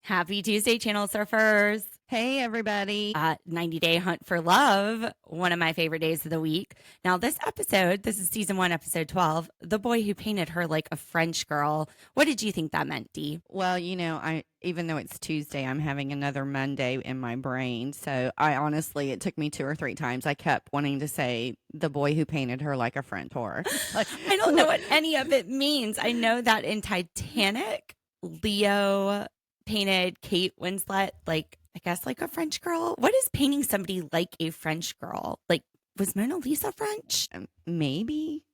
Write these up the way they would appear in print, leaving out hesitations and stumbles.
Happy Tuesday, Channel Surfers. Hey, everybody. 90 Day Hunt for Love, one of my favorite days of the week. Now, this is season 1, episode 12, The Boy Who Painted Her Like a French Girl. What did you think that meant, Dee? Well, even though it's Tuesday, I'm having another Monday in my brain. So it took me 2 or 3 times. I kept wanting to say the boy who painted her like a French whore. I don't know what any of it means. I know that in Titanic, Leo painted Kate Winslet like a French girl. What is painting somebody like a French girl? Like, was Mona Lisa French? Maybe.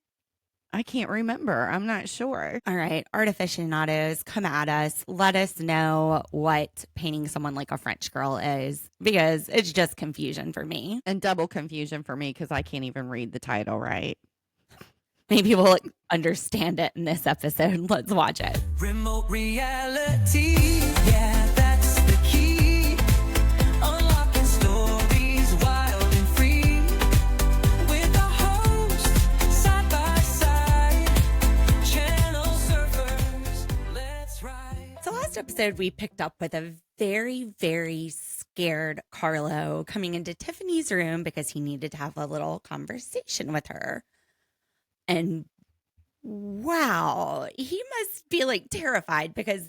I can't remember. I'm not sure. All right, art aficionados, come at us. Let us know what painting someone like a French girl is, because it's just confusion for me. And double confusion for me because I can't even read the title right. Maybe we'll understand it in this episode. Let's watch it. Remote reality, yeah, that's the key. Unlocking stories wild and free. With the host, side by side. Channel surfers, let's ride. So last episode, we picked up with a very, very scared Carlo coming into Tiffany's room because he needed to have a little conversation with her. And wow, he must be terrified because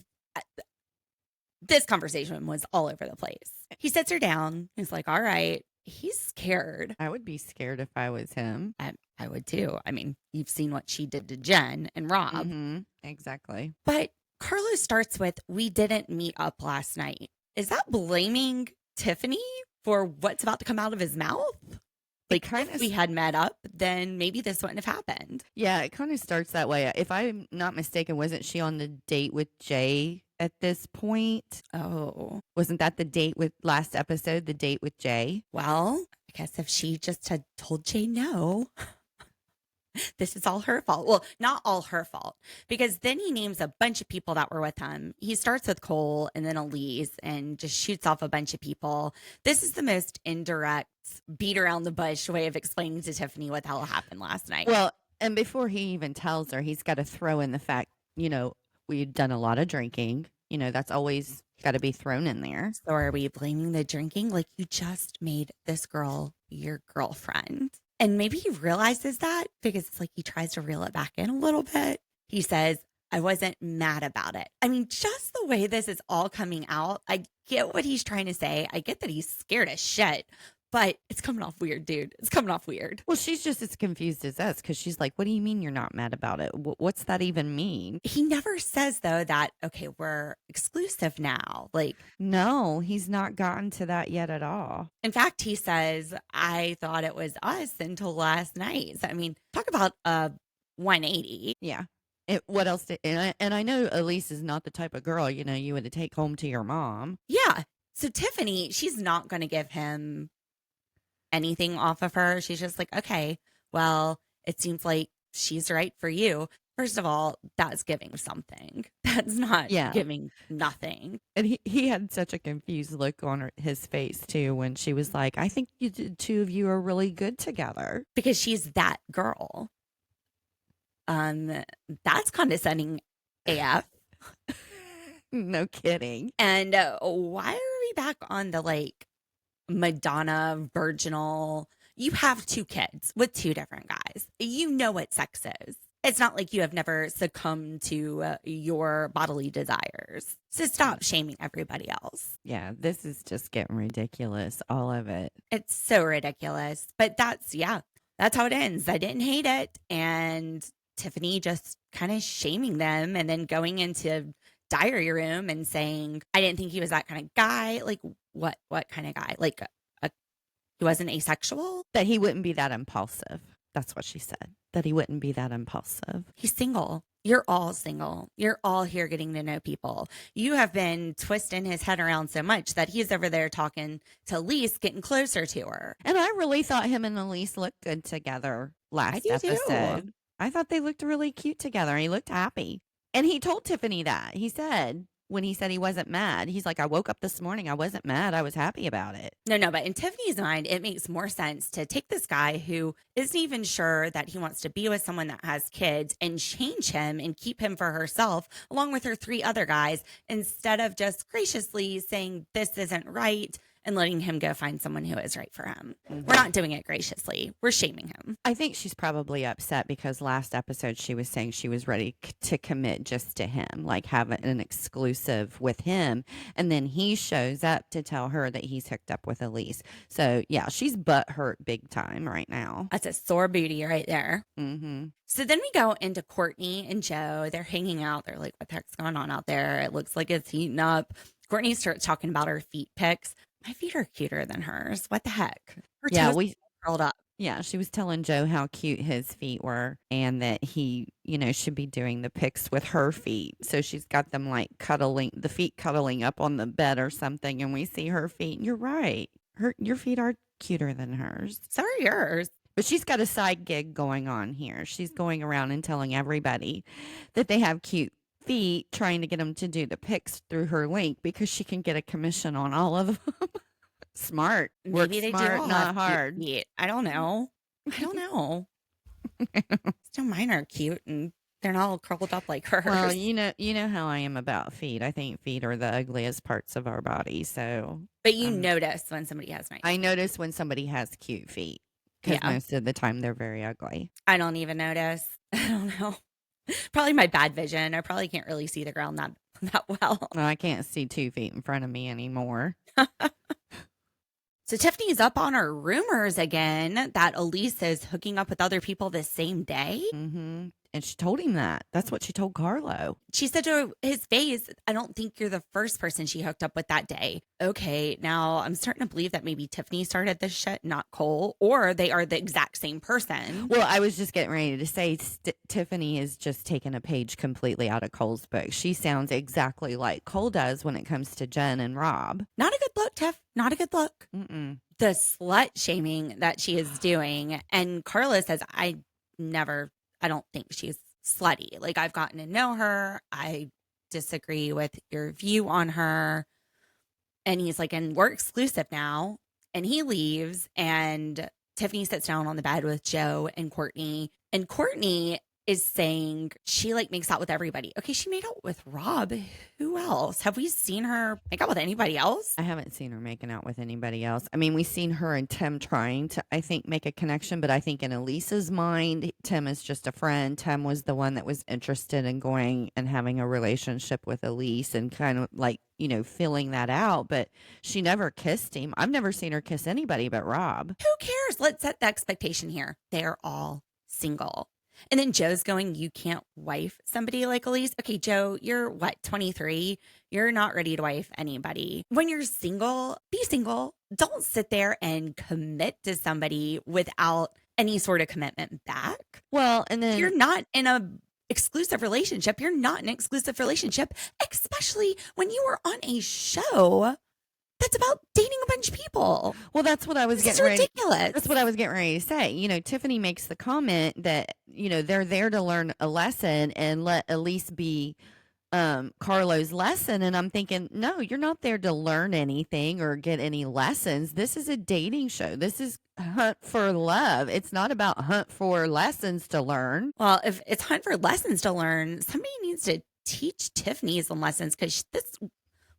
this conversation was all over the place. He sits her down. He's like, all right. He's scared. I would be scared if I was him. I would too. I mean, you've seen what she did to Jenn and Rob. Mm-hmm. Exactly. But Carlo starts with, we didn't meet up last night. Is that blaming Tiffany for what's about to come out of his mouth? If we had met up, then maybe this wouldn't have happened. Yeah, it kind of starts that way. If I'm not mistaken, wasn't she on the date with Jay at this point? Oh. Wasn't that the date with last episode, the date with Jay? Well, I guess if she just had told Jay no, this is all her fault. Well, not all her fault, because then he names a bunch of people that were with him. He starts with Cole and then Elise and just shoots off a bunch of people. This is the most indirect, beat around the bush way of explaining to Tiffany what the hell happened last night. Well, and before he even tells her, he's got to throw in the fact, we've done a lot of drinking. That's always got to be thrown in there. So are we blaming the drinking? Like, you just made this girl your girlfriend. And maybe he realizes that because it's like he tries to reel it back in a little bit. He says, I wasn't mad about it. I mean, just the way this is all coming out, I get what he's trying to say. I get that he's scared as shit, but it's coming off weird, dude. It's coming off weird. Well, she's just as confused as us because she's like, what do you mean you're not mad about it? What's that even mean? He never says, though, that, okay, we're exclusive now. No, he's not gotten to that yet at all. In fact, he says, I thought it was us until last night. So, I mean, talk about a 180. Yeah. What else and I know Elise is not the type of girl, you would take home to your mom. Yeah. So Tiffany, she's not going to give him anything off of her. She's just like, okay, well, it seems like she's right for you. First of all, that's giving something. That's not giving nothing. And he had such a confused look on his face, too, when she was like, I think the two of you are really good together. Because she's that girl. That's condescending AF. No kidding. And why are we back on the Madonna virginal? You have 2 kids with 2 different guys. You know what sex is. It's not like you have never succumbed to your bodily desires. So stop shaming everybody else. Yeah, this is just getting ridiculous, all of it. It's so ridiculous. But that's how it ends. I didn't hate it. And Tiffany just kind of shaming them and then going into diary room and saying, I didn't think he was that kind of guy. Like, what kind of guy? He wasn't asexual? That he wouldn't be that impulsive. That's what she said. That he wouldn't be that impulsive. He's single. You're all single. You're all here getting to know people. You have been twisting his head around so much that he's over there talking to Elise, getting closer to her. And I really thought him and Elise looked good together last episode. Too. I thought they looked really cute together. He looked happy. And he told Tiffany that. He said, when he said he wasn't mad. He's like, I woke up this morning. I wasn't mad. I was happy about it. No, but in Tiffany's mind, it makes more sense to take this guy who isn't even sure that he wants to be with someone that has kids and change him and keep him for herself, along with her 3 other guys, instead of just graciously saying, this isn't right, and letting him go find someone who is right for him. We're not doing it graciously. We're shaming him. I think she's probably upset because last episode she was saying she was ready to commit just to him, like have an exclusive with him. And then he shows up to tell her that he's hooked up with Elise. So yeah, she's butthurt big time right now. That's a sore booty right there. Mm-hmm. So then we go into Courtney and Joe. They're hanging out. They're like, what the heck's going on out there? It looks like it's heating up. Courtney starts talking about her feet pics. My feet are cuter than hers. What the heck? Her toes curled up. Yeah, she was telling Joe how cute his feet were and that he, should be doing the pics with her feet. So she's got them like the feet cuddling up on the bed or something. And we see her feet. And you're right. Your feet are cuter than hers. So are yours. But she's got a side gig going on here. She's going around and telling everybody that they have cute feet, trying to get them to do the pics through her link because she can get a commission on all of them. Smart. Maybe they smart, do all not have hard. Cute feet. I don't know. Still, mine are cute and they're not all curled up like hers. Well, you know how I am about feet. I think feet are the ugliest parts of our body. So, but you notice when somebody has nice. I notice when somebody has cute feet because most of the time they're very ugly. I don't even notice. I don't know. Probably my bad vision. I probably can't really see the ground that well. No, I can't see 2 feet in front of me anymore. So Tiffany's up on her rumors again that Elise is hooking up with other people the same day. Mm-hmm. And she told him that. That's what she told Carlo. She said to his face, I don't think you're the first person she hooked up with that day. Okay, now I'm starting to believe that maybe Tiffany started this shit, not Cole, or they are the exact same person. Well, I was just getting ready to say Tiffany has just taken a page completely out of Cole's book. She sounds exactly like Cole does when it comes to Jenn and Rob. Not a good look, Tiff. Not a good look. Mm-mm. The slut shaming that she is doing. And Carla says, I don't think she's slutty. Like, I've gotten to know her. I disagree with your view on her. And he's like, and we're exclusive now. And he leaves. And Tiffany sits down on the bed with Joe and Courtney. And Courtney is saying she like makes out with everybody. Okay, she made out with Rob. Who else? Have we seen her make out with anybody else? I haven't seen her making out with anybody else. I mean, we've seen her and Tim trying to, I think, make a connection, but I think in Elise's mind, Tim is just a friend. Tim was the one that was interested in going and having a relationship with Elise and kind of like, filling that out, but she never kissed him. I've never seen her kiss anybody but Rob. Who cares? Let's set the expectation here. They're all single. And then Joe's going, you can't wife somebody like Elise. Okay, Joe, you're 23? You're not ready to wife anybody. When you're single, be single. Don't sit there and commit to somebody without any sort of commitment back. Well, and then you're not in a exclusive relationship. You're not in an exclusive relationship, especially when you are on a show that's about dating a bunch of people. Well, that's what I was This is getting ready. ridiculous. That's what I was getting ready to say. Tiffany makes the comment that, they're there to learn a lesson and let Elise be Carlo's lesson. And I'm thinking, no, you're not there to learn anything or get any lessons. This is a dating show. This is Hunt for Love. It's not about hunt for lessons to learn. Well, if it's hunt for lessons to learn, somebody needs to teach Tiffany some lessons because this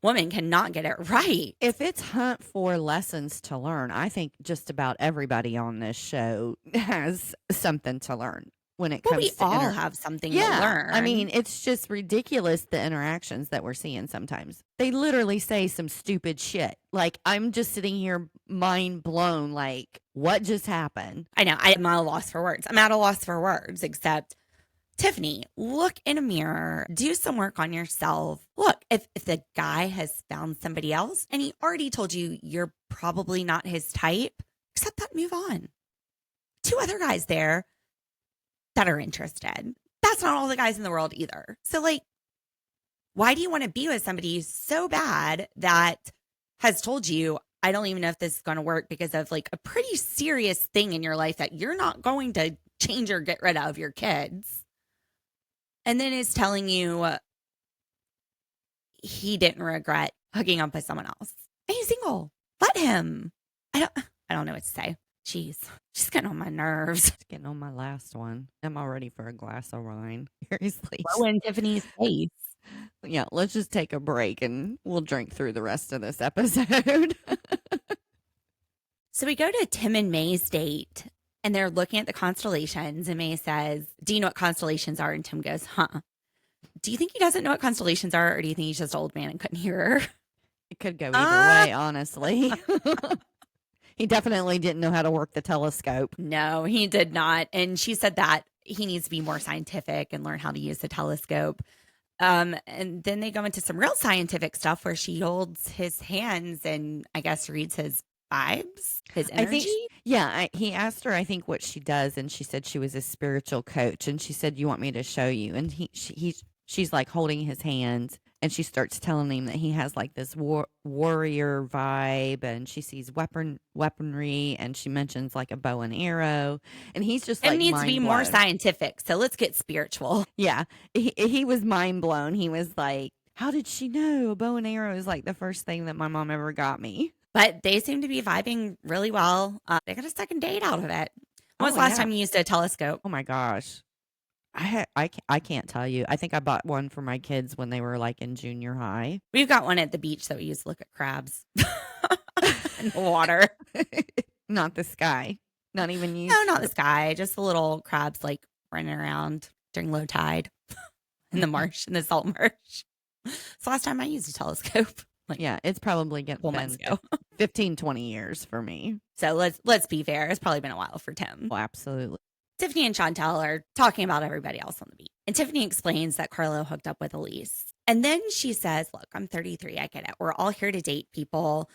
woman cannot get it right. If it's hunt for lessons to learn, I think just about everybody on this show has something to learn when it comes we to all have something to learn. I mean, it's just ridiculous the interactions that we're seeing sometimes. They literally say some stupid shit. Like, I'm just sitting here mind blown, like, what just happened? I know. I'm at a loss for words. I'm at a loss for words, except Tiffany, look in a mirror, do some work on yourself. Look, if the guy has found somebody else and he already told you you're probably not his type, accept that, move on. 2 other guys there that are interested. That's not all the guys in the world either. So, like, why do you want to be with somebody so bad that has told you, I don't even know if this is going to work because of like a pretty serious thing in your life that you're not going to change or get rid of, your kids? And then is telling you he didn't regret hooking up with someone else. And he's single. Let him. I don't know what to say. Jeez, she's getting on my nerves. It's getting on my last one. I'm all ready for a glass of wine. Seriously. Blow in Tiffany's face. Yeah, let's just take a break and we'll drink through the rest of this episode. So we go to Tim and May's date, and they're looking at the constellations, and May says, do you know what constellations are? And Tim goes, huh. Do you think he doesn't know what constellations are, or do you think he's just an old man and couldn't hear her? It could go either way, honestly. He definitely didn't know how to work the telescope. No, he did not. And she said that he needs to be more scientific and learn how to use the telescope. And then they go into some real scientific stuff where she holds his hands and I guess reads his vibes, his energy. He asked her, I think, what she does, and she said she was a spiritual coach, and she said, "You want me to show you?" And she's like holding his hands, and she starts telling him that he has like this warrior vibe, and she sees weaponry, and she mentions like a bow and arrow, and he's just like, it needs to be more scientific. So let's get spiritual. Yeah, he was mind blown. He was like, "How did she know a bow and arrow is like the first thing that my mom ever got me?" But they seem to be vibing really well. They got a second date out of it. When was the last time you used a telescope? Oh my gosh. I can't tell you. I think I bought one for my kids when they were like in junior high. We've got one at the beach that we use to look at crabs in the water. Not the sky. Not even you. No, not the sky. Just the little crabs like running around during low tide in the marsh, in the salt marsh. It's the last time I used a telescope. Yeah, it's probably been 15, 20 years for me. So let's be fair. It's probably been a while for Tim. Oh, absolutely. Tiffany and Chantel are talking about everybody else on the beach. And Tiffany explains that Carlo hooked up with Elise. And then she says, look, I'm 33. I get it. We're all here to date people.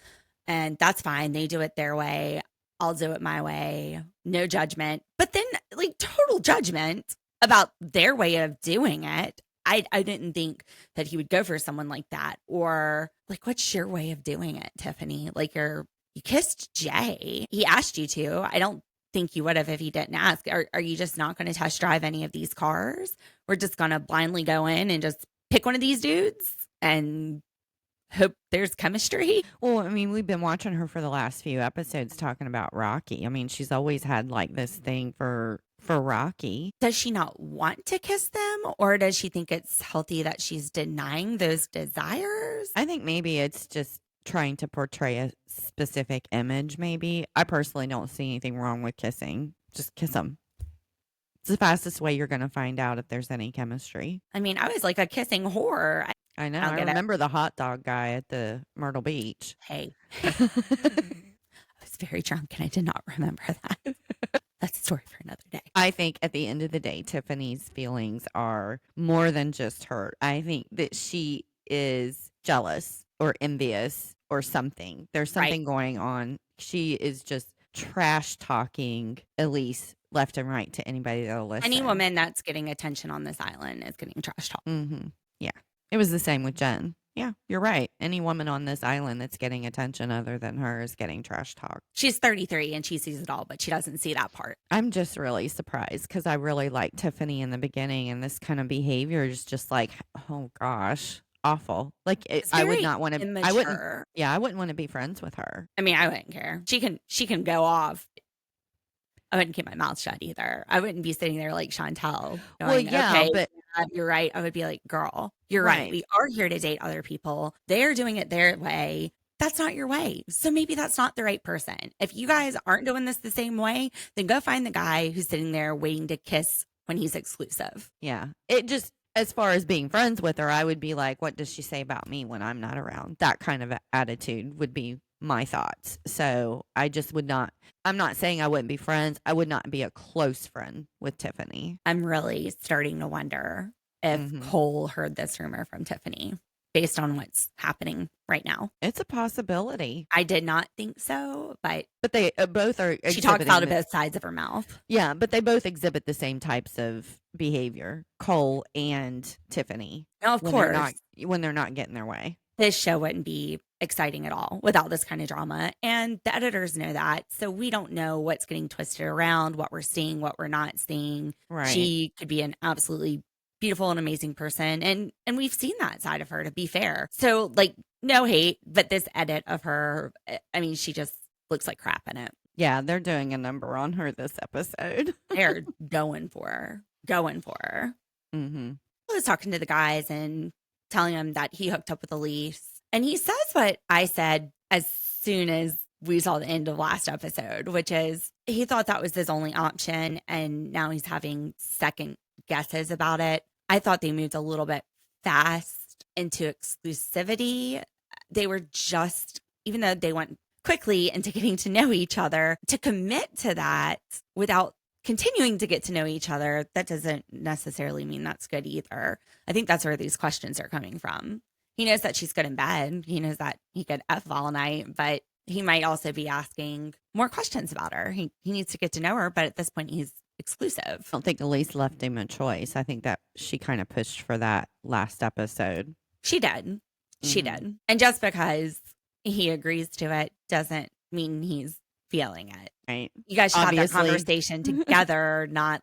And that's fine. They do it their way. I'll do it my way. No judgment. But then like total judgment about their way of doing it. I didn't think that he would go for someone like that. Or like, what's your way of doing it, Tiffany? Like you kissed Jay. He asked you to. I don't think you would have if he didn't ask. Are you just not going to test drive any of these cars? We're just going to blindly go in and just pick one of these dudes and hope there's chemistry. Well, I mean, we've been watching her for the last few episodes talking about Rocky. I mean, she's always had like this thing for Rocky. Does she not want to kiss them, or does she think it's healthy that she's denying those desires? I think maybe it's just trying to portray a specific image, maybe. I personally don't see anything wrong with kissing. Just kiss them. It's the fastest way you're going to find out if there's any chemistry. I mean, I was like a kissing whore. I know. I remember the hot dog guy at the Myrtle Beach. Hey. I was very drunk and I did not remember that. That's a story for another day. I think at the end of the day, Tiffany's feelings are more than just hurt. I think that she is jealous or envious or something. There's something going on. She is just trash talking Elise left and right to anybody that'll listen. Any woman that's getting attention on this island is getting trash talk. Mm-hmm. Yeah. It was the same with Jenn. Yeah, you're right. Any woman on this island that's getting attention other than her is getting trash talk. She's 33 and she sees it all, but she doesn't see that part. I'm just really surprised because I really liked Tiffany in the beginning, and this kind of behavior is just like, oh gosh, awful. Like I would not want to. I wouldn't. Yeah, I wouldn't want to be friends with her. I mean, I wouldn't care. She can go off. I wouldn't keep my mouth shut either. I wouldn't be sitting there like Chantel. Going, well, yeah, okay, but you're right. I would be like, girl, you're right. We are here to date other people. They're doing it their way. That's not your way. So maybe that's not the right person. If you guys aren't doing this the same way, then go find the guy who's sitting there waiting to kiss when he's exclusive. Yeah. It just, as far as being friends with her, I would be like, what does she say about me when I'm not around? That kind of attitude would be my thoughts. So I just would not, I'm not saying I wouldn't be friends. I would not be a close friend with Tiffany. I'm really starting to wonder if Cole heard this rumor from Tiffany based on what's happening right now. It's a possibility. I did not think so, but they both are. She talks out of both sides of her mouth. Yeah, but they both exhibit the same types of behavior, Cole and Tiffany. No, of course. When they're not getting their way. This show wouldn't be exciting at all without this kind of drama. And the editors know that. So we don't know what's getting twisted around, what we're seeing, what we're not seeing. Right. She could be an absolutely beautiful and amazing person. And we've seen that side of her, to be fair. So like, no hate, but this edit of her, I mean, she just looks like crap in it. Yeah, they're doing a number on her this episode. They're going for her. Mm-hmm. I was talking to the guys and telling them that he hooked up with Elise. And he says what I said as soon as we saw the end of last episode, which is he thought that was his only option. And now he's having second guesses about it. I thought they moved a little bit fast into exclusivity. They were just, even though they went quickly into getting to know each other, to commit to that without continuing to get to know each other, that doesn't necessarily mean that's good either. I think that's where these questions are coming from. He knows that she's good in bed. He knows that he could F all night, but he might also be asking more questions about her. He needs to get to know her, but at this point, he's exclusive. I don't think Elise left him a choice. I think that she kind of pushed for that last episode. She did. She did. And just because he agrees to it doesn't mean he's feeling it. Right. You guys should have that Obviously. conversation together, not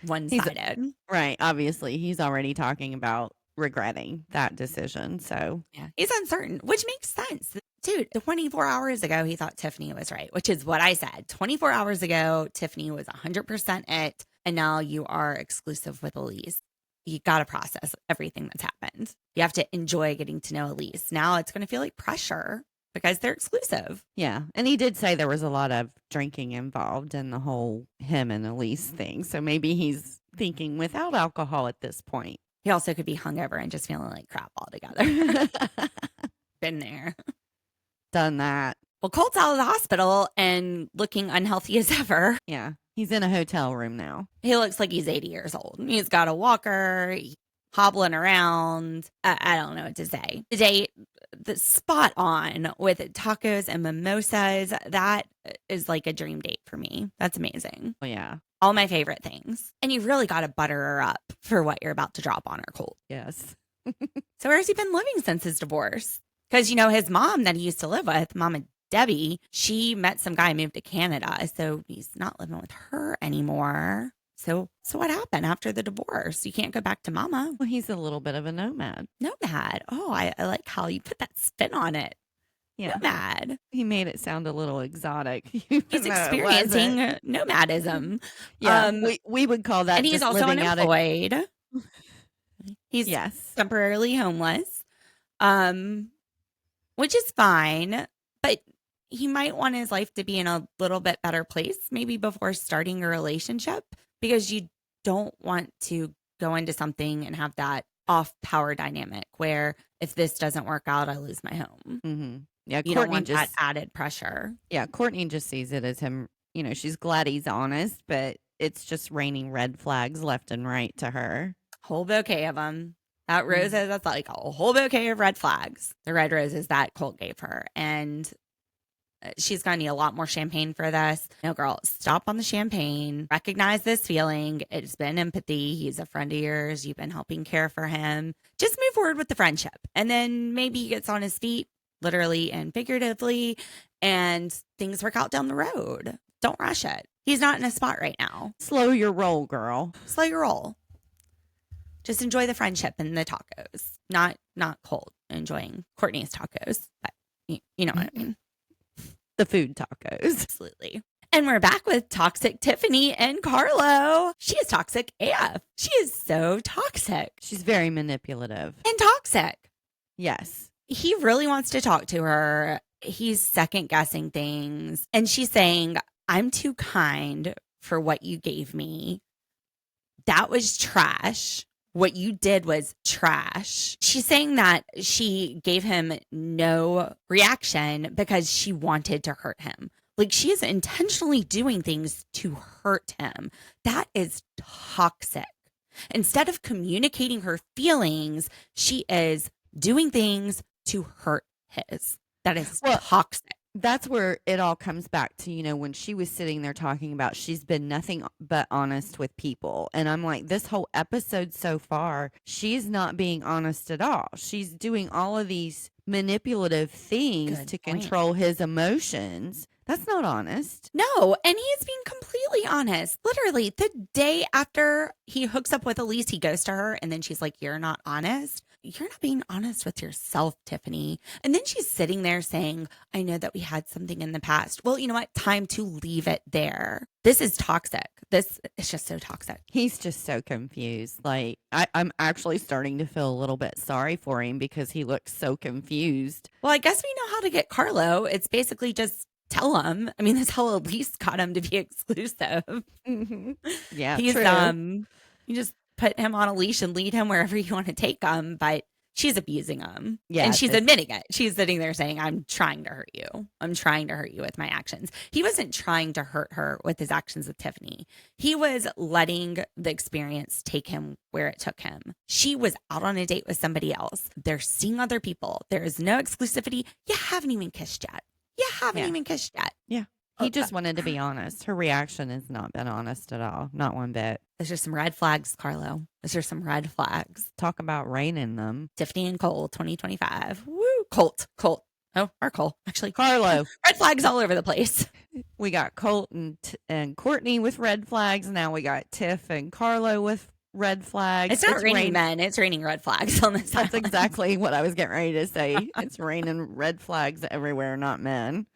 one-sided. Right. Obviously, he's already talking about regretting that decision. So, Yeah. He's uncertain, which makes sense. Dude, 24 hours ago, he thought Tiffany was right, which is what I said. 24 hours ago, Tiffany was 100% it. And now you are exclusive with Elise. You got to process everything that's happened. You have to enjoy getting to know Elise. Now it's going to feel like pressure because they're exclusive. yeah. And he did say there was a lot of drinking involved in the whole him and Elise thing. So maybe he's thinking without alcohol at this point. He also could be hungover and just feeling like crap altogether. Been there. Done that. Well, Colt's out of the hospital and looking unhealthy as ever. Yeah. He's in a hotel room now. He looks like he's 80 years old. He's got a walker, hobbling around. I don't know what to say. Today, the spot on with tacos and mimosas. That is like a dream date for me. That's amazing. Oh, yeah. All my favorite things. And you really got to butter her up for what you're about to drop on her, Colt. Yes. So where's he been living since his divorce? Because, you know, his mom that he used to live with, Mama Debbie, she met some guy, moved to Canada. So he's not living with her anymore. So what happened after the divorce? You can't go back to Mama. Well, he's a little bit of a nomad. Nomad. Oh, I like how you put that spin on it. Yeah. Nomad. He made it sound a little exotic. He's experiencing nomadism. Yeah. We would call that. And he's just also living out of- unemployed. He's Yes. temporarily homeless, which is fine, but he might want his life to be in a little bit better place, maybe before starting a relationship, because you don't want to go into something and have that off power dynamic where if this doesn't work out, I lose my home. Mm-hmm. Yeah. You don't Courtney want that just, added pressure. yeah. Courtney just sees it as him, you know, she's glad he's honest, but it's just raining red flags left and right to her. Whole bouquet of them. That roses, that's like a whole bouquet of red flags. The red roses that Colt gave her. And she's going to need a lot more champagne for this. No, girl, stop on the champagne. Recognize this feeling. It's been empathy. He's a friend of yours. You've been helping care for him. Just move forward with the friendship. And then maybe he gets on his feet, literally and figuratively, and things work out down the road. Don't rush it. He's not in a spot right now. Slow your roll, girl. Slow your roll. Just enjoy the friendship and the tacos. Not Colt enjoying Courtney's tacos, but you know what I mean. The food tacos. Absolutely. And we're back with toxic Tiffany and Carlo. She is toxic AF. She is so toxic She's very manipulative. and toxic. Yes. He really wants to talk to her. He's second guessing things. And she's saying, I'm too kind for what you gave me. That was trash. What you did was trash. She's saying that she gave him no reaction because she wanted to hurt him. Like, she is intentionally doing things to hurt him. That is toxic. Instead of communicating her feelings, she is doing things to hurt his. That is toxic. That's where it all comes back to, you know, when she was sitting there talking about she's been nothing but honest with people. And I'm like, this whole episode so far, she's not being honest at all. She's doing all of these manipulative things Good to point. control his emotions That's not honest. No, and he's being completely honest. Literally, the day after he hooks up with Elise, he goes to her and then she's like, "You're not honest. You're not being honest with yourself, Tiffany." And then she's sitting there saying, "I know that we had something in the past." Well, you know what? Time to leave it there. This is toxic. This is just so toxic. He's just so confused. Like, I'm actually starting to feel a little bit sorry for him because he looks so confused. Well, I guess we know how to get Carlo. It's basically just tell him. I mean, that's how Elise got him to be exclusive. Mm-hmm. Yeah, He's true. you just put him on a leash and lead him wherever you want to take him, but she's abusing him. Yeah, And she's this- admitting it. She's sitting there saying, "I'm trying to hurt you. I'm trying to hurt you with my actions." He wasn't trying to hurt her with his actions with Tiffany. He was letting the experience take him where it took him. She was out on a date with somebody else. They're seeing other people. There is no exclusivity. You haven't even kissed yet. You haven't Yeah. even kissed yet. Yeah. He just wanted to be honest. Her reaction has not been honest at all. Not one bit. Those are some red flags, Carlo. Those are some red flags. Talk about raining them. Tiffany and Cole, 2025. Woo. Colt. Oh, our Cole. Actually, Carlo. red flags all over the place. We got Colt and Courtney with red flags. Now we got Tiff and Carlo with red flags. It's not raining men. It's raining red flags on this That's island. exactly what I was getting ready to say. It's raining red flags everywhere, not men.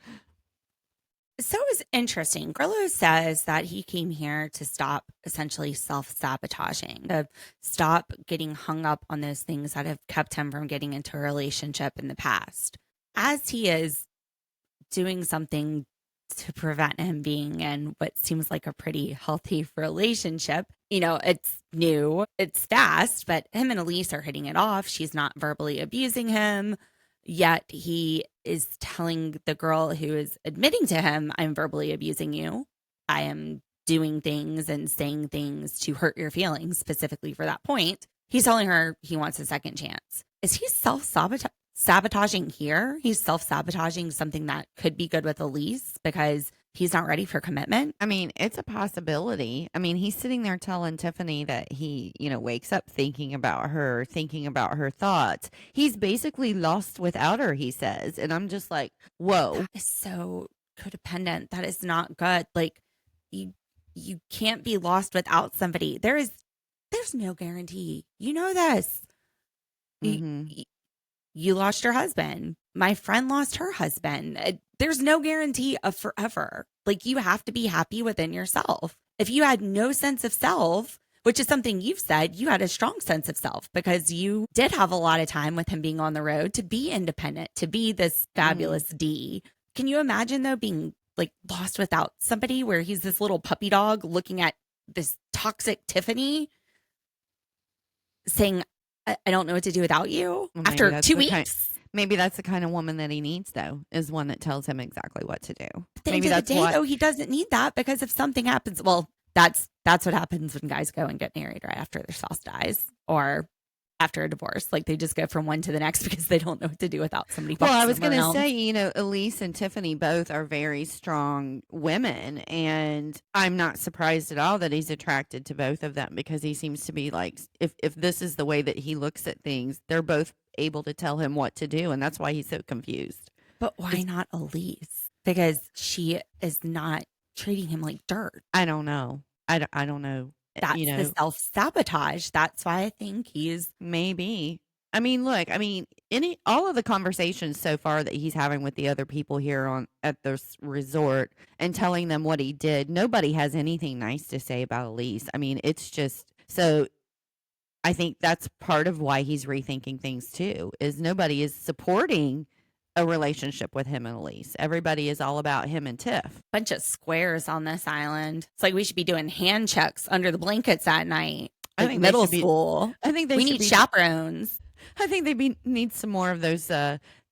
So it was interesting. Carlo says that he came here to stop essentially self-sabotaging, to stop getting hung up on those things that have kept him from getting into a relationship in the past. As he is doing something to prevent him being in what seems like a pretty healthy relationship. You know, it's new, it's fast, but him and Elise are hitting it off. She's not verbally abusing him, yet he is telling the girl who is admitting to him, "I'm verbally abusing you. I am doing things and saying things to hurt your feelings," specifically for that point. He's telling her he wants a second chance. Is he self-sabotaging here? He's self-sabotaging something that could be good with Elise because he's not ready for commitment. I mean, it's a possibility. I mean, he's sitting there telling Tiffany that he, wakes up thinking about her thoughts. He's basically lost without her, he says. And I'm just like, whoa. That is so codependent. That is not good. Like you can't be lost without somebody. There's no guarantee. You know this. Mhm. You lost your husband. My friend lost her husband. There's no guarantee of forever. Like, you have to be happy within yourself. If you had no sense of self, which is something you've said, you had a strong sense of self because you did have a lot of time with him being on the road to be independent, to be this fabulous D. Can you imagine, though, being like lost without somebody where he's this little puppy dog looking at this toxic Tiffany saying, I don't know what to do without you Well, after 2 weeks? Maybe that's the kind of woman that he needs, though, is one that tells him exactly what to do. At the Maybe end of that's the day, what. though, he doesn't need that because if something happens, well, that's what happens when guys go and get married right after their spouse dies or after a divorce. Like, they just go from one to the next because they don't know what to do without somebody. Well, I was going to say, Elise and Tiffany both are very strong women, and I'm not surprised at all that he's attracted to both of them because he seems to be like, if this is the way that he looks at things, they're both able to tell him what to do, and that's why he's so confused. But why not Elise? Because she is not treating him like dirt. I don't know. I don't know. That's the self-sabotage. That's why I think he's maybe. I mean, look, all of the conversations so far that he's having with the other people here at this resort and telling them what he did, nobody has anything nice to say about Elise. I mean, it's just so. I think that's part of why he's rethinking things too. Is nobody is supporting a relationship with him and Elise. Everybody is all about him and Tiff. bunch of squares on this island. It's like we should be doing hand checks under the blankets at night. I Like think middle school. I think We need chaperones. I think they need some more of those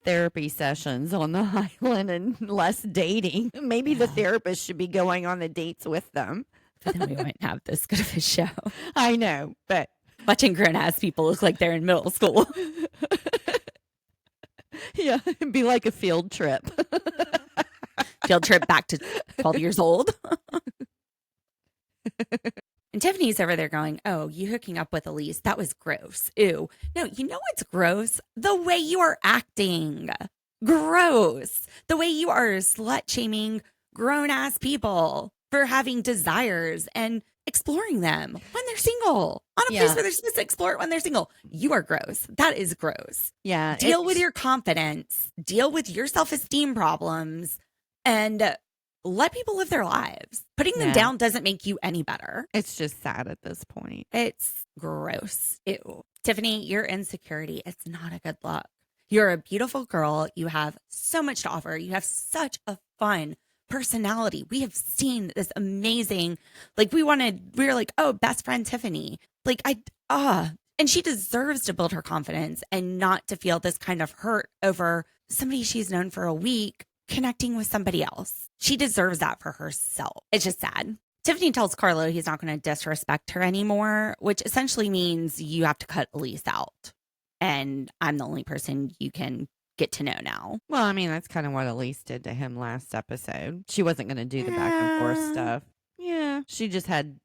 therapy sessions on the island and less dating. Maybe the therapist should be going on the dates with them. But then we wouldn't have this good of a show. I know, but Watching grown ass people look like they're in middle school. yeah, it'd be like a field trip. Field trip back to 12 years old. And Tiffany's over there going, "Oh, you hooking up with Elise? That was gross. Ew." No, you know what's gross? The way you are acting. Gross. The way you are slut shaming grown ass people for having desires and exploring them when they're single on a place where they're supposed to explore it when they're single. You are gross. That is gross. Yeah. Deal with your confidence, deal with your self-esteem problems, and let people live their lives. Putting them down doesn't make you any better. It's just sad at this point. It's gross. Ew. Tiffany, your insecurity, it's not a good look. You're a beautiful girl. You have so much to offer. You have such a fun personality. We have seen this amazing, like we were like, oh, best friend Tiffany. Like and she deserves to build her confidence and not to feel this kind of hurt over somebody she's known for a week connecting with somebody else. She deserves that for herself. It's just sad. Tiffany tells Carlo he's not going to disrespect her anymore, which essentially means you have to cut Elise out. And I'm the only person you can get to know now. Well, I mean, that's kind of what Elise did to him last episode. She wasn't going to do the back and forth stuff. Yeah. She just had,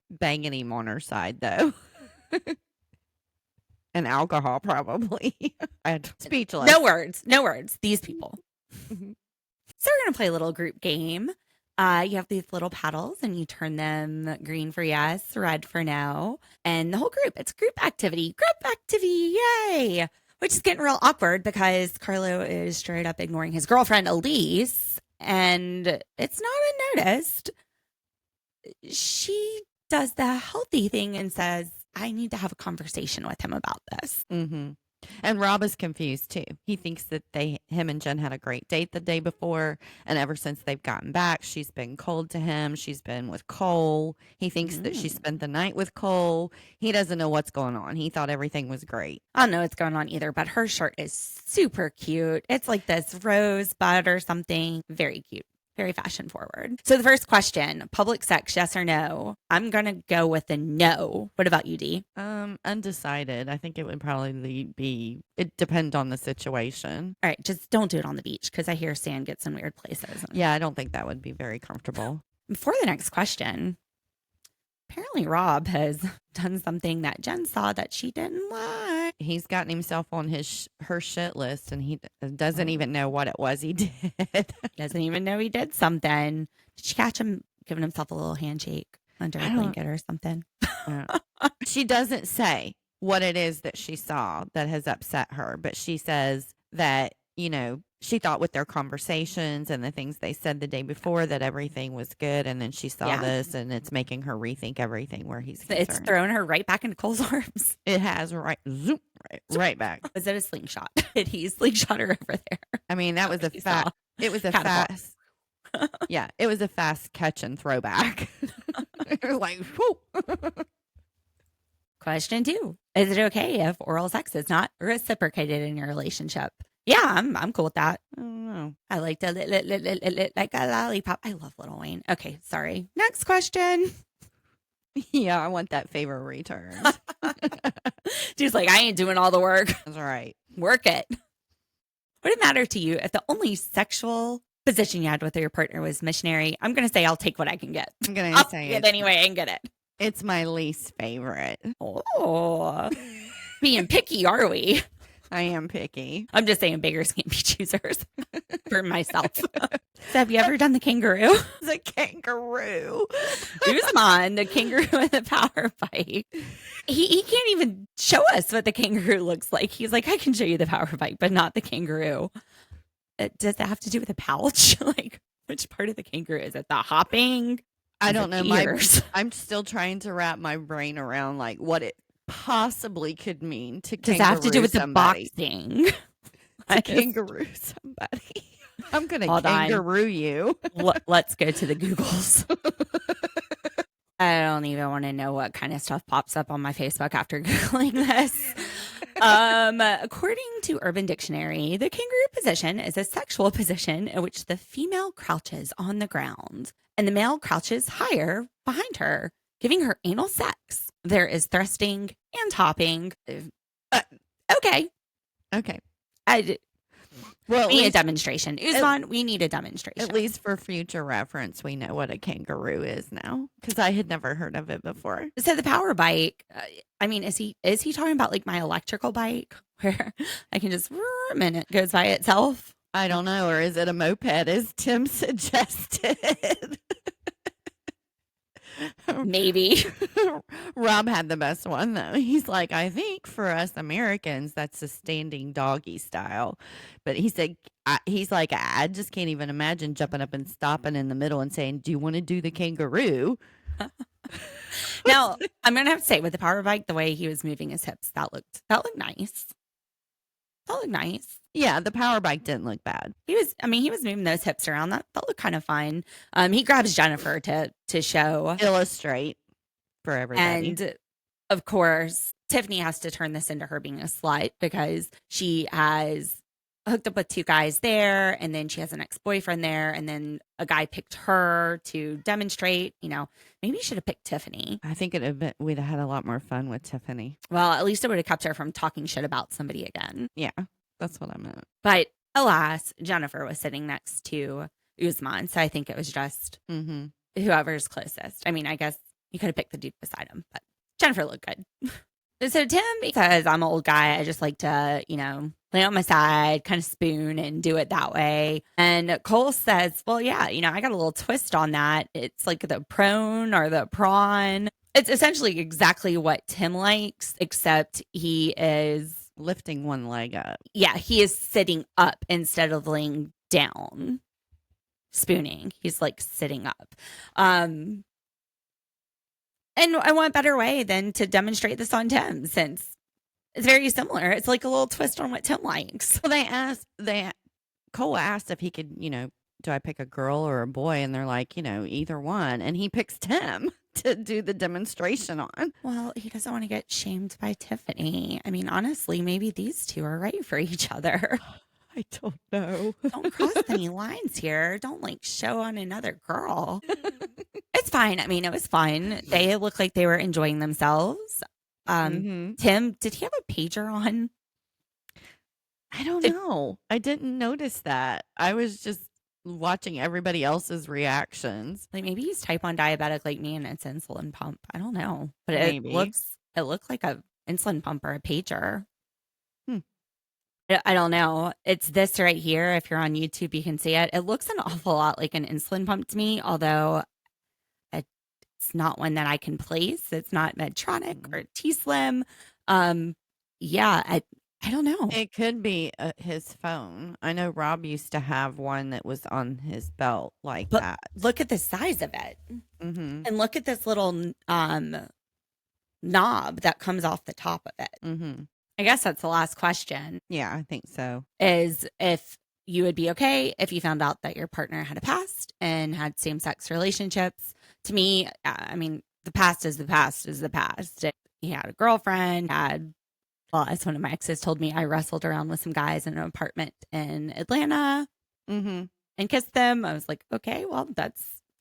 banging him on her side, though. And alcohol, probably. I'm speechless. No words. These people. So we're going to play a little group game. You have these little paddles and you turn them green for yes, red for no. And the whole group, it's group activity. Yay. Which is getting real awkward because Carlo is straight up ignoring his girlfriend, Elise. And it's not unnoticed. She does the healthy thing and says, I need to have a conversation with him about this. Mm-hmm. And Rob is confused too. He thinks that him and Jenn had a great date the day before, and ever since they've gotten back, she's been cold to him. She's been with Cole. He thinks that she spent the night with Cole. He doesn't know what's going on. He thought everything was great. I don't know what's going on either, but her shirt is super cute. It's like this rosebud or something. Very cute. Very fashion forward. So the first question, public sex, yes or no? I'm going to go with a no. What about you, D? Undecided. I think it would probably it depend on the situation. All right, just don't do it on the beach because I hear sand gets in weird places. Yeah, I don't think that would be very comfortable. For the next question, apparently Rob has done something that Jenn saw that she didn't like. He's gotten himself on her shit list, and he doesn't even know what it was he did. Doesn't even know he did something. Did she catch him giving himself a little handshake under a blanket or something? She doesn't say what it is that she saw that has upset her, but she says that, she thought with their conversations and the things they said the day before that everything was good. And then she saw this and it's making her rethink everything where he's concerned. It's throwing her right back into Cole's arms. It has right back. Was it a slingshot? Did he slingshot her over there? I mean, that was it was a fast. Yeah, it was a fast catch and throwback. It was like, whoo. Question 2. Is it okay if oral sex is not reciprocated in your relationship? Yeah, I'm cool with that. I don't know. I like to like a lollipop. I love Lil Wayne. Okay, sorry. Next question. Yeah, I want that favor returned. Dude's like, I ain't doing all the work. That's all right. Work it. Would it matter to you if the only sexual position you had with your partner was missionary? I'm going to say I'll take what I can get. I'm going to say it anyway and get it. It's my least favorite. Oh, being picky, are we? I am picky. I'm just saying beggars can't be choosers for myself. So have you ever done the kangaroo? The kangaroo. Usman, the kangaroo in the power bike. He can't even show us what the kangaroo looks like. He's like, I can show you the power bike, but not the kangaroo. Does that have to do with a pouch? Like, which part of the kangaroo is it? The hopping? I don't know. I'm still trying to wrap my brain around like what it possibly could mean to does it have to do with somebody. The boxing? To kangaroo somebody. I'm going to kangaroo you. Let's go to the Googles. I don't even want to know what kind of stuff pops up on my Facebook after Googling this. According to Urban Dictionary, the kangaroo position is a sexual position in which the female crouches on the ground and the male crouches higher behind her, giving her anal sex. There is thrusting and hopping. Okay. We need a demonstration. Usman, we need a demonstration. At least for future reference, we know what a kangaroo is now because I had never heard of it before. So the power bike, I mean, is he talking about like my electrical bike where I can just and it goes by itself? I don't know. Or is it a moped, as Tim suggested? Maybe. Rob had the best one, though. He's like, I think for us Americans, that's a standing doggy style. But he said, he's like, I just can't even imagine jumping up and stopping in the middle and saying, do you want to do the kangaroo? Now, I'm going to have to say, with the power bike, the way he was moving his hips, that looked nice. That looked nice. Yeah, the power bike didn't look bad. He was moving those hips around. That looked kind of fine. He grabs Jennifer to show. Illustrate for everybody. And of course, Tiffany has to turn this into her being a slut because she has hooked up with 2 guys there, and then she has an ex-boyfriend there, and then a guy picked her to demonstrate. Maybe you should have picked Tiffany. I think we'd have had a lot more fun with Tiffany. Well, at least it would have kept her from talking shit about somebody again. Yeah, that's what I meant. But alas, Jennifer was sitting next to Usman, so I think it was just whoever's closest. I mean, I guess you could have picked the dude beside him, but Jennifer looked good. So Tim, because I'm an old guy, I just like to, lay on my side, kind of spoon and do it that way. And Cole says, well, yeah, I got a little twist on that. It's like the prone or the prawn. It's essentially exactly what Tim likes, except he is lifting one leg up. Yeah, he is sitting up instead of laying down, spooning. He's like sitting up. And I want a better way than to demonstrate this on Tim, since it's very similar. It's like a little twist on what Tim likes. Well, Cole asked if he could, do I pick a girl or a boy? And they're like, either one. And he picks Tim to do the demonstration on. Well, he doesn't want to get shamed by Tiffany. I mean, honestly, maybe these two are right for each other. I don't know. Don't cross any lines here. Don't show on another girl. It's fine. I mean, it was fun. They looked like they were enjoying themselves. Tim, did he have a pager on? I don't know. I didn't notice that. I was just watching everybody else's reactions. Maybe he's type 1 diabetic like me and it's insulin pump. I don't know. But Maybe. it looked like a insulin pump or a pager. I don't know. It's this right here. If you're on YouTube, you can see it. It looks an awful lot like an insulin pump to me, although it's not one that I can place. It's not Medtronic or T-Slim. Yeah, I don't know. It could be his phone. I know Rob used to have one that was on his belt like that. Look at the size of it. And look at this little knob that comes off the top of it. I guess that's the last question. Yeah, I think so. Is if you would be okay if you found out that your partner had a past and had same-sex relationships. To me, I mean, the past is the past is the past. He had a girlfriend, as one of my exes told me, I wrestled around with some guys in an apartment in Atlanta and kissed them. I was like, okay, well,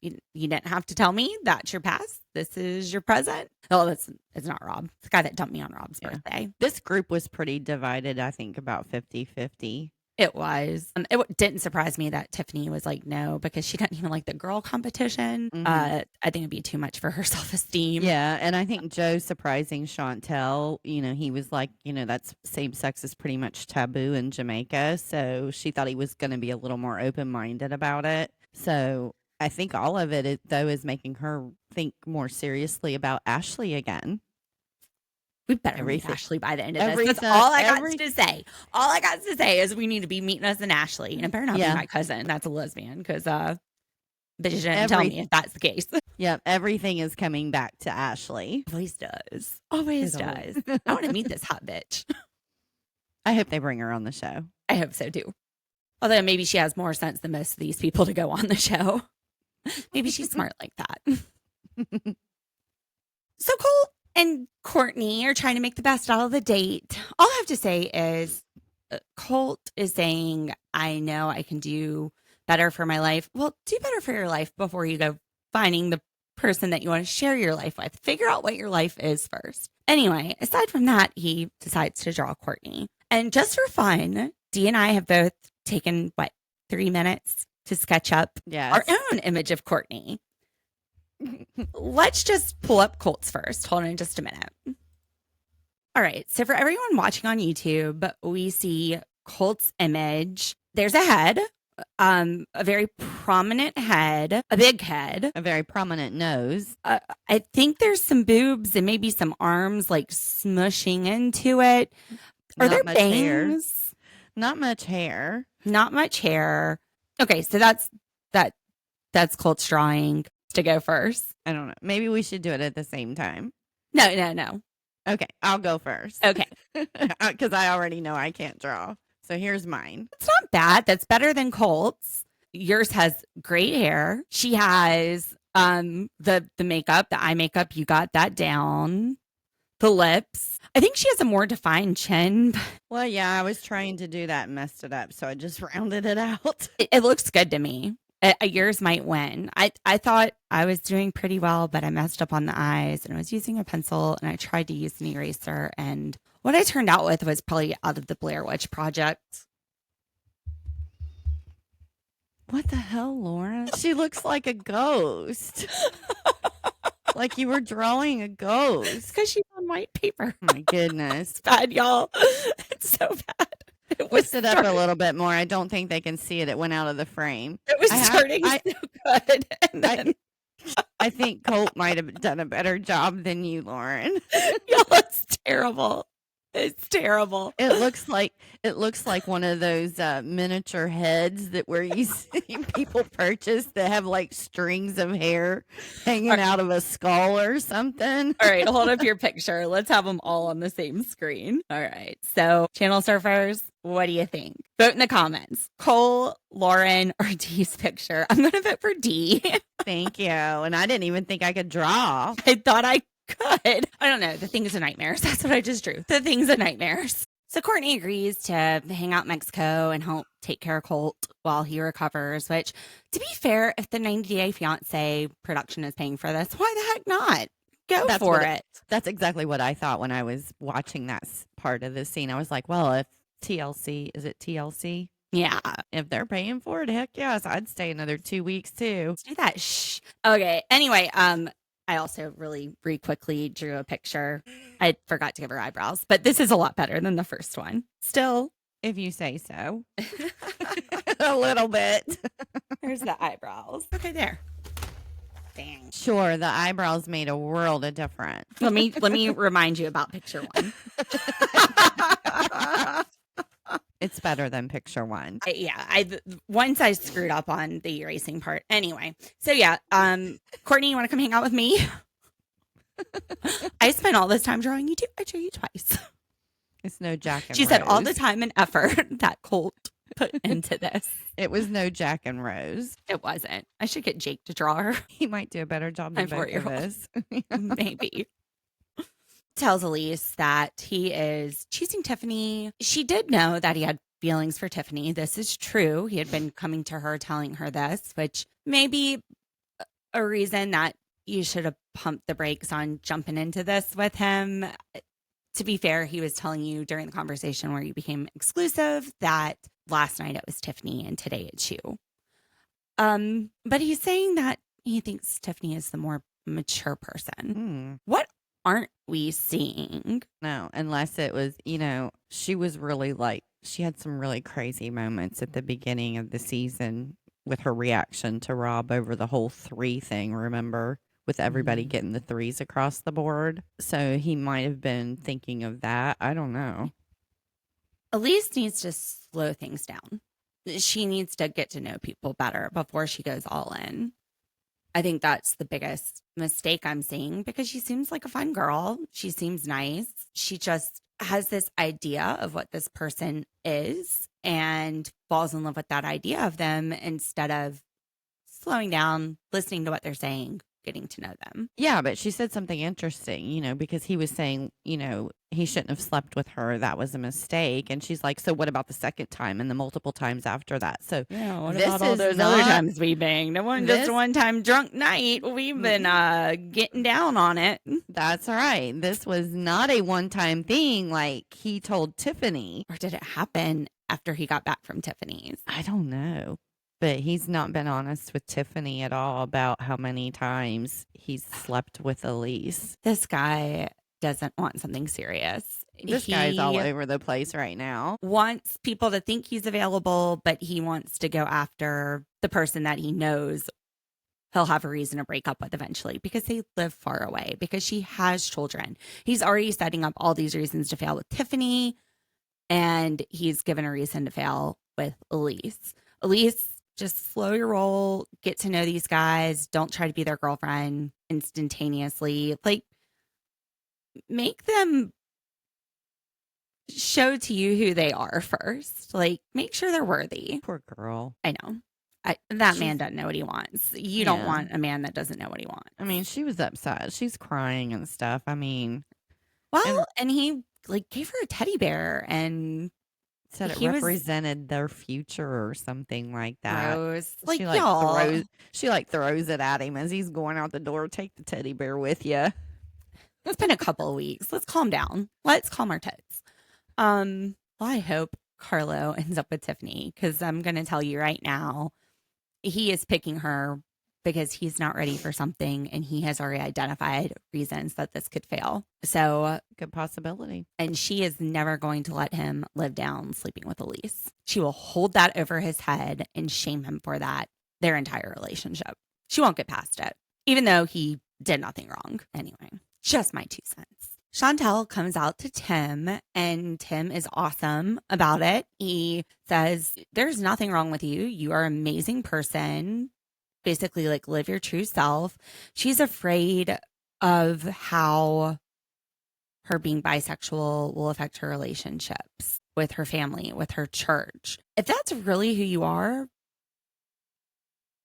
you didn't have to tell me that's your past. This is your present. Oh, it's not Rob. It's the guy that dumped me on Rob's birthday. This group was pretty divided, I think, about 50-50. It was. It didn't surprise me that Tiffany was like, no, because she doesn't even like the girl competition. I think it'd be too much for her self-esteem. Yeah, and I think Joe surprising Chantel, he was like, that's same sex is pretty much taboo in Jamaica. So she thought he was going to be a little more open-minded about it. So I think all of it, though, is making her think more seriously about Ashley again. We better meet Ashley by the end of this. That's all I got to say. All I got to say is we need to be meeting us in Ashley. And it better not be my cousin. That's a lesbian. Because bitch didn't tell me if that's the case. Yep. Everything is coming back to Ashley. Always does. Always does. I want to meet this hot bitch. I hope they bring her on the show. I hope so too. Although maybe she has more sense than most of these people to go on the show. Maybe she's smart like that. So Cole and Cortney are trying to make the best out of the date. All I have to say is Colt is saying, I know I can do better for my life. Well, do better for your life before you go finding the person that you want to share your life with. Figure out what your life is first. Anyway, aside from that, he decides to draw Courtney. And just for fun, Dee and I have both taken, 3 minutes to sketch up our own image of Courtney. Let's just pull up Colt's first. Hold on just a minute. All right. So for everyone watching on YouTube, we see Colt's image. There's a head, a very prominent head, a big head. A very prominent nose. I think there's some boobs and maybe some arms like smushing into it. Are Not there much hair. bangs? Not much hair. Not much hair. Okay, so that's Colt's drawing to go first. I don't know. Maybe we should do it at the same time. No. Okay, I'll go first. Okay. Because I already know I can't draw. So here's mine. It's not bad. That's better than Colt's. Yours has great hair. She has the makeup, the eye makeup. You got that down. The lips. I think she has a more defined chin. Well, yeah, I was trying to do that and messed it up, so I just rounded it out. It looks good to me. Yours might win. I thought I was doing pretty well, but I messed up on the eyes and I was using a pencil and I tried to use an eraser. And what I turned out with was probably out of the Blair Witch Project. What the hell, Lauren? She looks like a ghost. Like you were drawing a ghost. Because she's on white paper. Oh my goodness. It's bad, y'all. It's so bad. It was Twist it up a little bit more. I don't think they can see it. It went out of the frame. It was starting so good. And then, I think Colt might have done a better job than you, Lauren. y'all, it's terrible. It's terrible. It looks like one of those miniature heads that where you see people purchase that have like strings of hair hanging out of a skull or something. All right, hold up your picture. Let's have them all on the same screen. All right. So, channel surfers, what do you think? Vote in the comments. Cole, Lauren, or D's picture. I'm going to vote for D. Thank you. And I didn't even think I could draw. I thought I could. I don't know. The thing is a nightmares. That's what I just drew. The thing's a nightmares. So Cortney agrees to hang out in Mexico and help take care of Colt while he recovers, which, to be fair, if the 90 Day Fiancé production is paying for this, why the heck not? Go for it. That's exactly what I thought when I was watching that part of the scene. I was like, well, if TLC, is it TLC? Yeah. If they're paying for it, heck yes, I'd stay another 2 weeks too. Let's do that. Shh. Okay. Anyway, I also really quickly drew a picture. I forgot to give her eyebrows, but this is a lot better than the first one. Still. If you say so. A little bit. There's the eyebrows. Okay, there. Dang. Sure, the eyebrows made a world of difference. Let me remind you about picture one. It's better than picture one. Once I screwed up on the erasing part. Anyway, so yeah, Courtney, you want to come hang out with me? I spent all this time drawing you too. I drew you twice. It's no Jack and She Rose. said all the time and effort that Colt put into this. It was no Jack and Rose. It wasn't. I should get Jake to draw her. He might do a better job than My both of 4-year-old. us. Maybe. Tells Elise that he is choosing Tiffany. She did know that he had feelings for Tiffany. This is true. He had been coming to her telling her this, which may be a reason that you should have pumped the brakes on jumping into this with him. To be fair, he was telling you during the conversation where you became exclusive that last night it was Tiffany and today it's you. But he's saying that he thinks Tiffany is the more mature person. What aren't we seeing? No, unless it was, she was really she had some really crazy moments at the beginning of the season with her reaction to Rob over the whole 3 thing, remember? With everybody getting the 3s across the board. So he might have been thinking of that. I don't know. Elise needs to slow things down. She needs to get to know people better before she goes all in. I think that's the biggest mistake I'm seeing because she seems like a fun girl. She seems nice. She just has this idea of what this person is and falls in love with that idea of them instead of slowing down, listening to what they're saying, getting to know them. Yeah, but she said something interesting, because he was saying, he shouldn't have slept with her. That was a mistake. And she's like, so what about the second time and the multiple times after that? So yeah, what this about all is those other times we banged? It wasn't just a one-time drunk night. We've been getting down on it. That's right. This was not a one-time thing like he told Tiffany. Or did it happen after he got back from Tiffany's? I don't know. But he's not been honest with Tiffany at all about how many times he's slept with Elise. This guy doesn't want something serious. This guy's all He over the place right now. wants people to think he's available, but he wants to go after the person that he knows he'll have a reason to break up with eventually because they live far away, because she has children. He's already setting up all these reasons to fail with Tiffany, and he's given a reason to fail with Elise. Elise, just slow your roll, get to know these guys. Don't try to be their girlfriend instantaneously. Like, make them show to you who they are first. Like, make sure they're worthy. Poor girl. I know. That She's- man doesn't know what he wants. You don't Yeah. want a man that doesn't know what he wants. I mean, she was upset. She's crying and stuff. I mean, Well, and he like gave her a teddy bear and said it he was represented their future or something like that. gross. Like, she y'all. throws it at him as he's going out the door. Take the teddy bear with you. It's been a couple of weeks. Let's calm down. Let's calm our tits. Well, I hope Carlo ends up with Tiffany, because I'm going to tell you right now, he is picking her because he's not ready for something, and he has already identified reasons that this could fail. So, Good possibility. and she is never going to let him live down sleeping with Elise. She will hold that over his head and shame him for that their entire relationship. She won't get past it, even though he did nothing wrong. Anyway, just my 2 cents. Chantel comes out to Tim, and Tim is awesome about it. He says, there's nothing wrong with you. You are an amazing person. Basically, like, live your true self. She's afraid of how her being bisexual will affect her relationships with her family, with her church. If that's really who you are,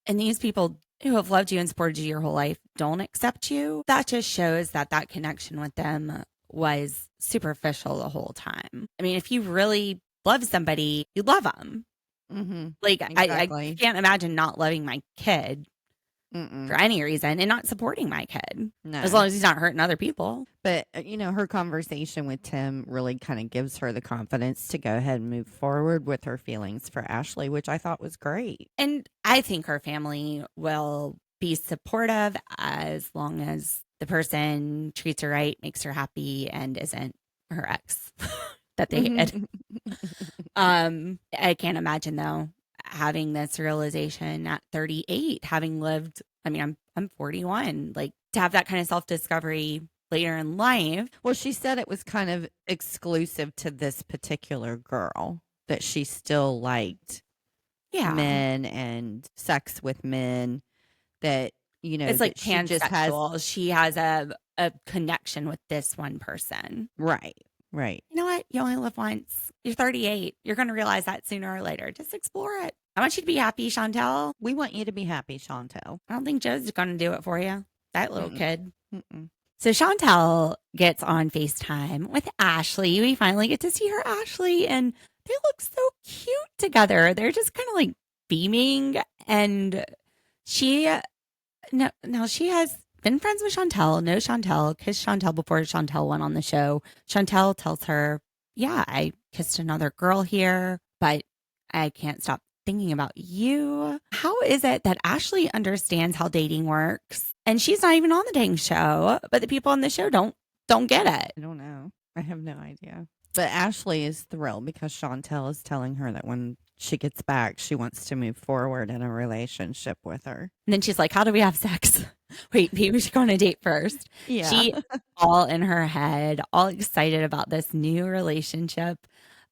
and these people who have loved you and supported you your whole life don't accept you, that just shows that that connection with them was superficial the whole time. I mean, if you really love somebody, you love them. Mm-hmm. Like, I Exactly. can't imagine not loving my kid for any reason and not supporting my kid, No. as long as he's not hurting other people. But, her conversation with Tim really kind of gives her the confidence to go ahead and move forward with her feelings for Ashley, which I thought was great. And I think her family will be supportive as long as the person treats her right, makes her happy, and isn't her ex that they had. I can't imagine, though, having this realization at 38, having lived, I mean, I'm 41, like, to have that kind of self-discovery later in life. Well, she said it was kind of exclusive to this particular girl, that she still liked Yeah. men and sex with men, that, It's like that she just has. pansexual. She has a connection with this one person. Right. You know what? You only live once. You're 38. You're going to realize that sooner or later. Just explore it. I want you to be happy, Chantel. We want you to be happy, Chantel. I don't think Joe's going to do it for you. That little kid. Mm-mm. So Chantel gets on FaceTime with Ashley. We finally get to see her Ashley, and they look so cute together. They're just kind of like beaming. And she has been friends with Chantel, knows Chantel, kissed Chantel before Chantel went on the show. Chantel tells her, yeah, I kissed another girl here, but I can't stop thinking about you. How is it that Ashley understands how dating works and she's not even on the dating show, but the people on the show don't get it? I don't know. I have no idea. But Ashley is thrilled because Chantel is telling her that when she gets back, she wants to move forward in a relationship with her. And then she's like, how do we have sex? Wait, maybe we should go on a date first. Yeah. She all in her head, all excited about this new relationship.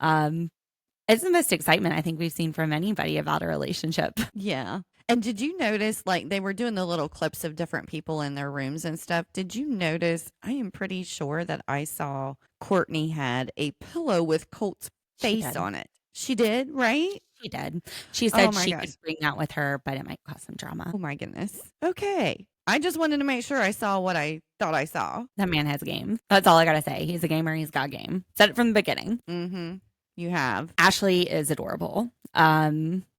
It's the most excitement I think we've seen from anybody about a relationship. Yeah. And did you notice, like, they were doing the little clips of different people in their rooms and stuff? Did you notice? I am pretty sure that I saw Courtney had a pillow with Colt's She face did. on it. She did, right? She did. She said my she gosh. could bring that with her, but it might cause some drama. Oh, my goodness. Okay. I just wanted to make sure I saw what I thought I saw. That man has game. That's all I got to say. He's a gamer. He's got game. Said it from the beginning. Mm-hmm. You have. Ashley is adorable.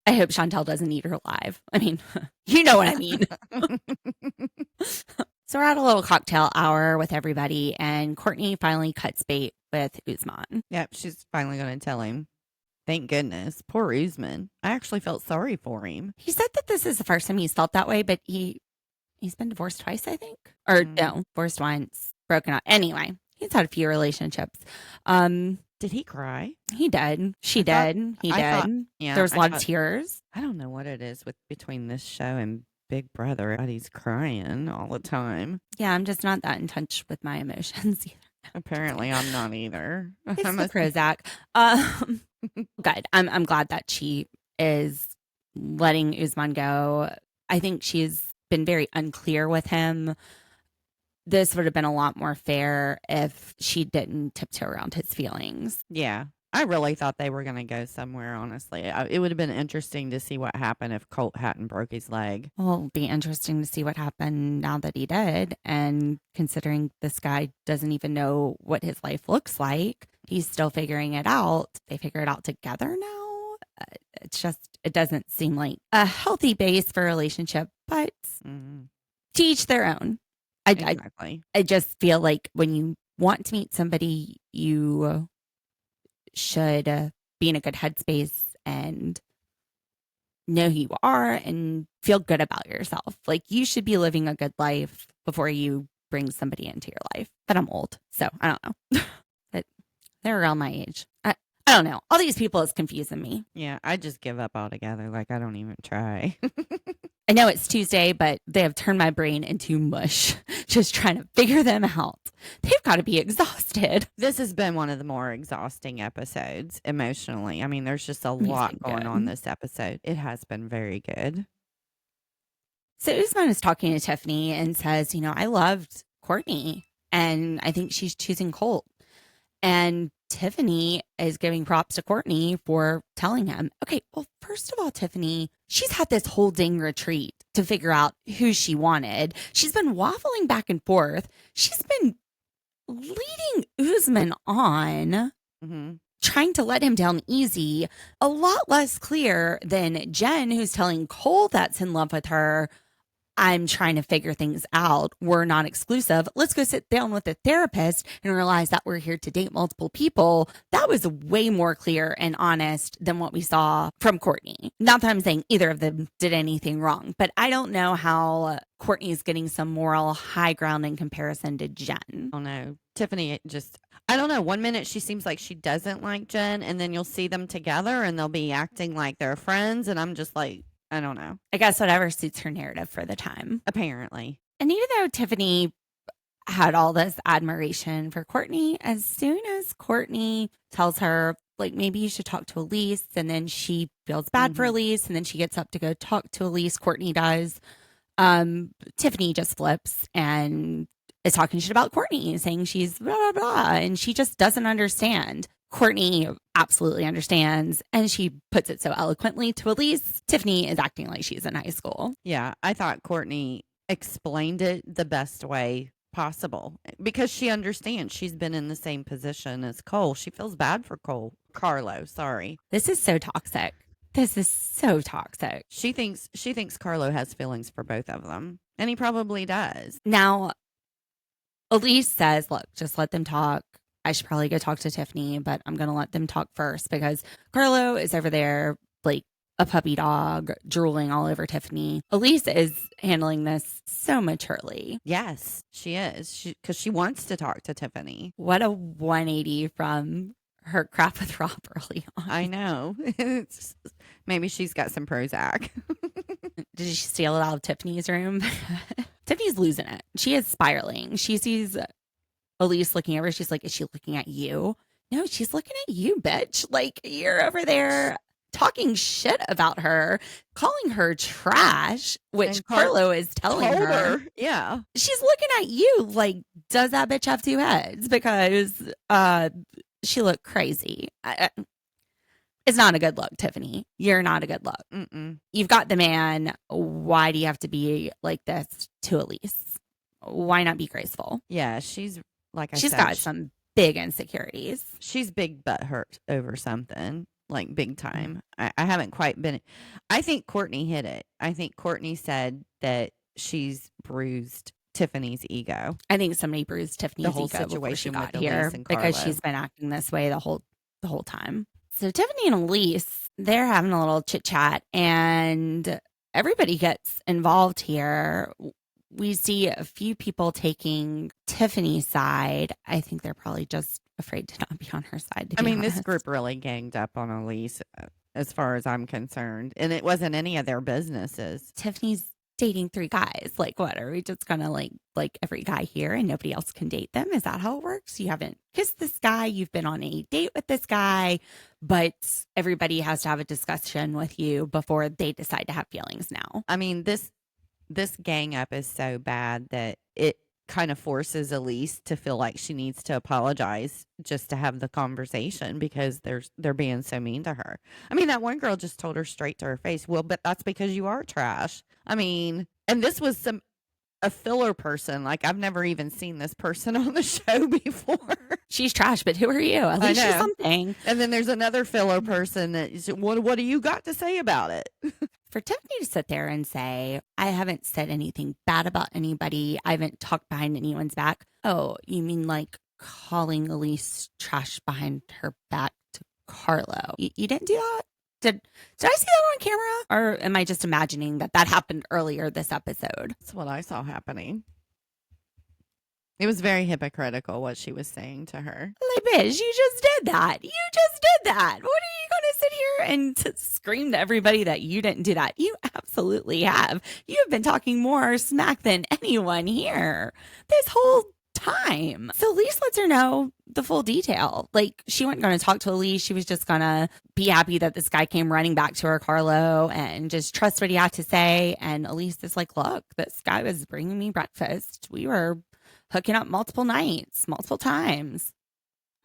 I hope Chantel doesn't eat her alive. I mean, you know what I mean. So we're at a little cocktail hour with everybody, and Courtney finally cuts bait with Usman. Yep, she's finally going to tell him. Thank goodness. Poor Usman. I actually felt sorry for him. He said that this is the first time he's felt that way, but he's been divorced twice, I think. Or no, divorced once, broken up. Anyway, He's had a few relationships. Um, Did he cry? he did. She I thought- did. He I did. thought- yeah, There was a I lot of thought- tears. I don't know what it is with between this show and Big Brother. But he's crying all the time. Yeah, I'm just not that in touch with my emotions either. Apparently, I'm not either. It's I'm the a- Prozac. Good. I'm glad that she is letting Usman go. I think she's been very unclear with him. This would have been a lot more fair if she didn't tiptoe around his feelings. Yeah. I really thought they were going to go somewhere, honestly. It would have been interesting to see what happened if Colt hadn't broke his leg. Well, it'll be interesting to see what happened now that he did. And considering this guy doesn't even know what his life looks like, he's still figuring it out. They figure it out together now. It's just, it doesn't seem like a healthy base for a relationship, but Mhm. to each their own. Exactly. I just feel like when you want to meet somebody, you should be in a good headspace and know who you are and feel good about yourself. Like you should be living a good life before you bring somebody into your life. But I'm old, so I don't know. But they're around my age. I don't know. All these people is confusing me. Yeah, I just give up altogether. Like, I don't even try. I know it's Tuesday, but they have turned my brain into mush just trying to figure them out. They've got to be exhausted. This has been one of the more exhausting episodes emotionally. I mean, there's just a lot been going good. on this episode. It has been very good. So Usman is talking to Tiffany and says, you know, I loved Courtney and I think she's choosing Colt. And Tiffany is giving props to Courtney for telling him, okay, well, first of all, Tiffany, she's had this whole dang retreat to figure out who she wanted. She's been waffling back and forth. She's been leading Usman on, Mm-hmm. trying to let him down easy, a lot less clear than Jenn, who's telling Cole that's in love with her, I'm trying to figure things out. We're not exclusive. Let's go sit down with a therapist and realize that we're here to date multiple people. That was way more clear and honest than what we saw from Courtney. Not that I'm saying either of them did anything wrong, but I don't know how Courtney's getting some moral high ground in comparison to Jenn. I don't know. Tiffany just, I don't know. One minute she seems like she doesn't like Jenn, and then you'll see them together and they'll be acting like they're friends. And I'm just like, I don't know. I guess whatever suits her narrative for the time. Apparently. And even though Tiffany had all this admiration for Courtney, as soon as Courtney tells her, like, maybe you should talk to Elise, and then she feels bad for Elise, and then she gets up to go talk to Elise, Courtney does, Tiffany just flips and is talking shit about Courtney, saying she's blah, blah, blah, and she just doesn't understand. Courtney absolutely understands, and she puts it so eloquently to Elise. Tiffany is acting like she's in high school. Yeah. I thought Courtney explained it the best way possible because she understands. She's been in the same position as Cole. She feels bad for Carlo. Sorry. This is so toxic. This is so toxic. She thinks Carlo has feelings for both of them, and he probably does. Now, Elise says, look, just let them talk. I should probably go talk to Tiffany, but I'm going to let them talk first because Carlo is over there like a puppy dog drooling all over Tiffany. Elise is handling this so maturely. Yes, she is. Because she wants to talk to Tiffany. What a 180 from her crap with Rob early on. I know. Maybe she's got some Prozac. Did she steal it out of Tiffany's room? Tiffany's losing it. She is spiraling. She sees Elise looking over. She's like, is she looking at you? No, she's looking at you, bitch. Like, you're over there talking shit about her, calling her trash, which And Carlo is telling her. Yeah. She's looking at you like, does that bitch have two heads? Because she looked crazy. It's not a good look, Tiffany. You're not a good look. Mm-mm. You've got the man. Why do you have to be like this to Elise? Why not be graceful? Yeah, she's like I She's said, got some big insecurities. she's big butt hurt over something, like big time. I haven't quite been. I think Courtney hit it. I think Courtney said that she's bruised Tiffany's ego. I think somebody bruised Tiffany's whole ego before she situation with got Elise here and because Carlo. she's been acting this way the whole time. So Tiffany and Elise, they're having a little chit chat, and everybody gets involved here. we see a few people taking Tiffany's side. I think they're probably just afraid to not be on her side. I mean, this honest. group really ganged up on Elise, as far as I'm concerned, and it wasn't any of their businesses. Tiffany's dating 3 guys. Like, what? Are we just gonna like every guy here and nobody else can date them? Is that how it works? You haven't kissed this guy, you've been on a date with this guy, but everybody has to have a discussion with you before they decide to have feelings now. I mean, this gang up is so bad that it kind of forces Elise to feel like she needs to apologize just to have the conversation because they're being so mean to her. I mean, that one girl just told her straight to her face, well, but that's because you are trash. I mean, and this was a filler person. Like, I've never even seen this person on the show before. She's trash, but who are you? At least she's something. And then there's another filler person that is, what do you got to say about it? For Tiffany to sit there and say, I haven't said anything bad about anybody, I haven't talked behind anyone's back. Oh, you mean like calling Elise trash behind her back to Carlo? You didn't do that? Did I see that on camera? Or am I just imagining that happened earlier this episode? That's what I saw happening. It was very hypocritical what she was saying to her. Like, bitch, you just did that. You just did that. What are you going to sit here and scream to everybody that you didn't do that? You absolutely have. You have been talking more smack than anyone here this whole time. So Elise lets her know the full detail. Like, she wasn't going to talk to Elise. She was just going to be happy that this guy came running back to her, Carlo, and just trust what he had to say. And Elise is like, look, this guy was bringing me breakfast. We were hooking up multiple nights, multiple times.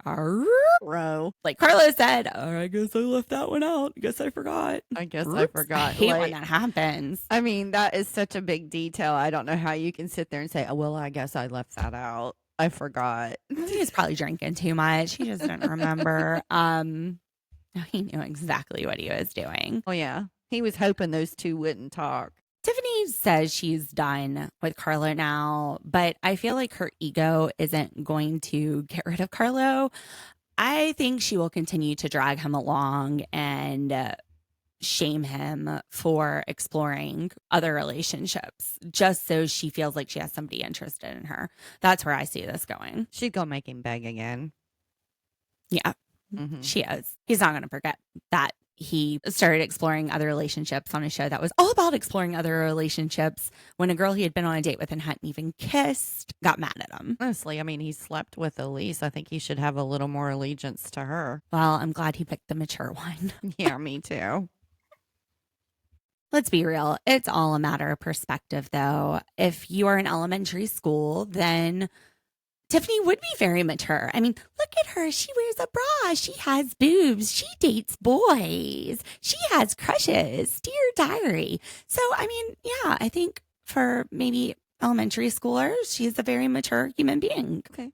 Bro. Like Carlo said, I guess I left that one out. I guess I forgot. I guess I forgot. I hate when that happens. I mean, that is such a big detail. I don't know how you can sit there and say, oh, well, I guess I left that out. I forgot. He was probably drinking too much. He just didn't remember. He knew exactly what he was doing. Oh, yeah. He was hoping those two wouldn't talk. Tiffany says she's done with Carlo now, but I feel like her ego isn't going to get rid of Carlo. I think she will continue to drag him along and shame him for exploring other relationships just so she feels like she has somebody interested in her. That's where I see this going. She's going to make him beg again. Yeah, she is. He's not going to forget that he started exploring other relationships on a show that was all about exploring other relationships when a girl he had been on a date with and hadn't even kissed got mad at him. Honestly, I mean, he slept with Elise. I think he should have a little more allegiance to her. Well, I'm glad he picked the mature one. Yeah, me too. Let's be real. It's all a matter of perspective, though. If you are in elementary school, then Tiffany would be very mature. I mean, look at her. She wears a bra. She has boobs. She dates boys. She has crushes. Dear diary. So, I mean, yeah, I think for maybe elementary schoolers, she's a very mature human being. Okay.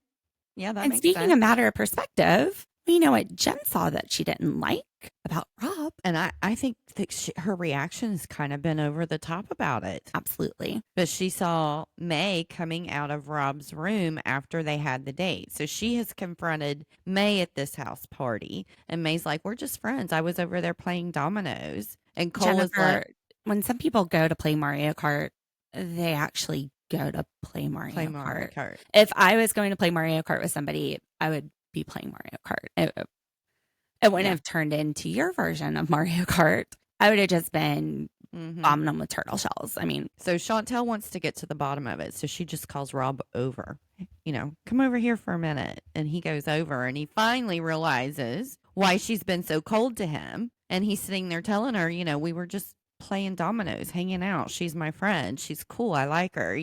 Yeah, that and makes speaking sense. of matter of perspective, we know what Jenn saw that she didn't like about Rob. And I think that her reaction has kind of been over the top about it. Absolutely. But she saw Mai coming out of Rob's room after they had the date. So she has confronted Mai at this house party. And May's like, we're just friends. I was over there playing dominoes. And Cole is like, when some people go to play Mario Kart, they actually go to play Mario Kart. If I was going to play Mario Kart with somebody, I would be playing Mario Kart. It wouldn't have turned into your version of Mario Kart. I would have just been bombing them with turtle shells. I mean, so Chantel wants to get to the bottom of it. So she just calls Rob over, come over here for a minute. And he goes over and he finally realizes why she's been so cold to him. And he's sitting there telling her, we were just playing dominoes, hanging out. She's my friend. She's cool. I like her,